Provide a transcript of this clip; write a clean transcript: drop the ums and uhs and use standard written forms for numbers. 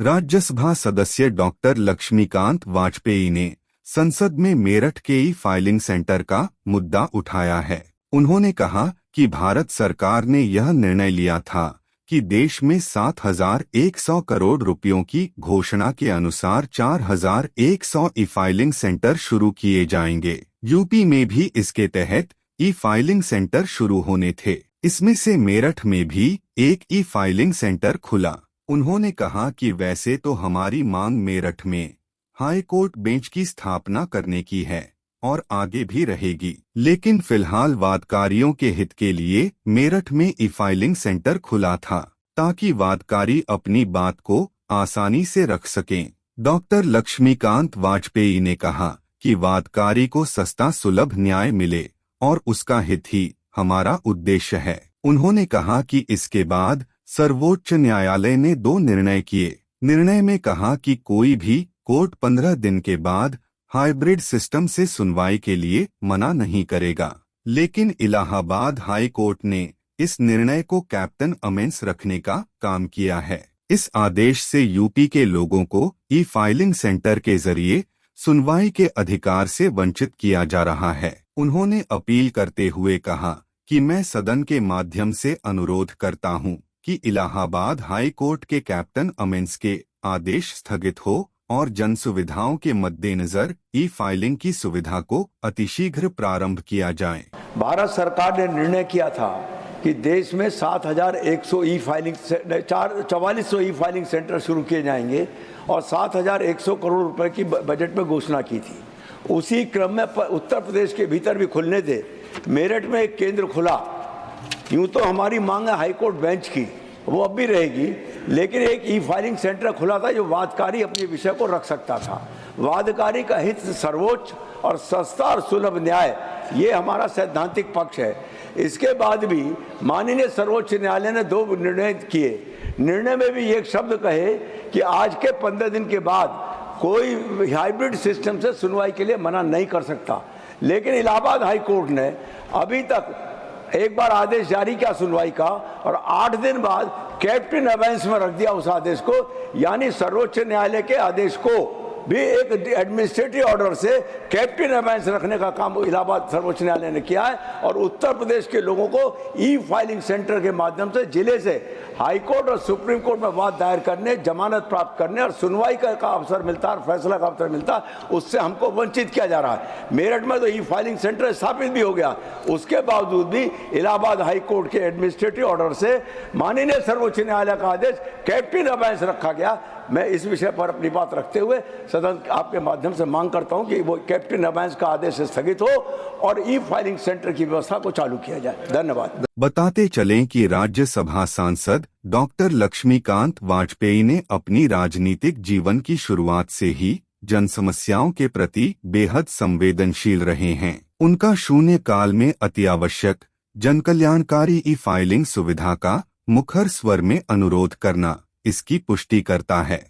राज्यसभा सदस्य डॉक्टर लक्ष्मीकांत वाजपेयी ने संसद में मेरठ के ई फाइलिंग सेंटर का मुद्दा उठाया है। उन्होंने कहा कि भारत सरकार ने यह निर्णय लिया था कि देश में 7,100 करोड़ रुपयों की घोषणा के अनुसार 4,100 ई फाइलिंग सेंटर शुरू किए जाएंगे। यूपी में भी इसके तहत ई फाइलिंग सेंटर शुरू होने थे। इसमें से मेरठ में भी एक ई फाइलिंग सेंटर खुला। उन्होंने कहा कि वैसे तो हमारी मांग मेरठ में हाई कोर्ट बेंच की स्थापना करने की है और आगे भी रहेगी, लेकिन फिलहाल वादकारियों के हित के लिए मेरठ में ई फाइलिंग सेंटर खुला था ताकि वादकारी अपनी बात को आसानी से रख सकें। डॉक्टर लक्ष्मीकांत वाजपेयी ने कहा कि वादकारी को सस्ता सुलभ न्याय मिले और उसका हित ही हमारा उद्देश्य है। उन्होंने कहा कि इसके बाद सर्वोच्च न्यायालय ने 2 निर्णय किए। निर्णय में कहा कि कोई भी कोर्ट 15 दिन के बाद हाइब्रिड सिस्टम से सुनवाई के लिए मना नहीं करेगा, लेकिन इलाहाबाद हाई कोर्ट ने इस निर्णय को कैप्टन अमेंस रखने का काम किया है। इस आदेश से यूपी के लोगों को ई फाइलिंग सेंटर के जरिए सुनवाई के अधिकार से वंचित किया जा रहा है। उन्होंने अपील करते हुए कहा कि मैं सदन के माध्यम से अनुरोध करता हूं कि इलाहाबाद हाई कोर्ट के कैप्टन अमेंस के आदेश स्थगित हो और जन सुविधाओं के मद्देनजर ई फाइलिंग की सुविधा को अतिशीघ्र प्रारंभ किया जाए। भारत सरकार ने निर्णय किया था कि देश में 7,100 ई फाइलिंग 4400 ई फाइलिंग सेंटर शुरू किए जाएंगे और 7,100 करोड़ रुपए की बजट में घोषणा की थी। उसी क्रम में उत्तर प्रदेश के भीतर भी खुलने थे। मेरठ में एक केंद्र खुला। यूं तो हमारी मांग है हाईकोर्ट बेंच की, वो अब भी रहेगी, लेकिन एक ई फाइलिंग सेंटर खुला था जो वादकारी अपने विषय को रख सकता था। वादकारी का हित सर्वोच्च और सस्ता और सुलभ न्याय, ये हमारा सैद्धांतिक पक्ष है। इसके बाद भी माननीय सर्वोच्च न्यायालय ने 2 निर्णय किए। निर्णय में भी एक शब्द कहे कि आज के 15 दिन के बाद कोई हाइब्रिड सिस्टम से सुनवाई के लिए मना नहीं कर सकता, लेकिन इलाहाबाद हाई कोर्ट ने अभी तक एक बार आदेश जारी किया सुनवाई का और 8 दिन बाद कैप्टन अबेंस में रख दिया उस आदेश को। यानी सर्वोच्च न्यायालय के आदेश को भी एक एडमिनिस्ट्रेटिव ऑर्डर से कैप्टन अबेंस रखने का काम इलाहाबाद सर्वोच्च न्यायालय ने किया है और उत्तर प्रदेश के लोगों को ई फाइलिंग सेंटर के माध्यम से जिले से हाई कोर्ट और सुप्रीम कोर्ट में वाद दायर करने, जमानत प्राप्त करने और सुनवाई का अवसर मिलता है, फैसला का अवसर मिलता है, उससे हमको वंचित किया जा रहा है। मेरठ में तो ई फाइलिंग सेंटर स्थापित भी हो गया, उसके बावजूद भी इलाहाबाद हाई कोर्ट के एडमिनिस्ट्रेटिव ऑर्डर से माननीय सर्वोच्च न्यायालय का आदेश कैप्टन अबेंस रखा गया। मैं इस विषय पर अपनी बात रखते हुए सदन आपके माध्यम से मांग करता हूं कि वो कैप्टन अबेंस का आदेश स्थगित हो और ई फाइलिंग सेंटर की व्यवस्था को चालू किया जाए। धन्यवाद। बताते चलें कि राज्यसभा सांसद डॉक्टर लक्ष्मीकांत वाजपेयी ने अपनी राजनीतिक जीवन की शुरुआत से ही जन समस्याओं के प्रति बेहद संवेदनशील रहे हैं। उनका शून्य काल में अतिआवश्यक जनकल्याणकारी ई फाइलिंग सुविधा का मुखर स्वर में अनुरोध करना इसकी पुष्टि करता है।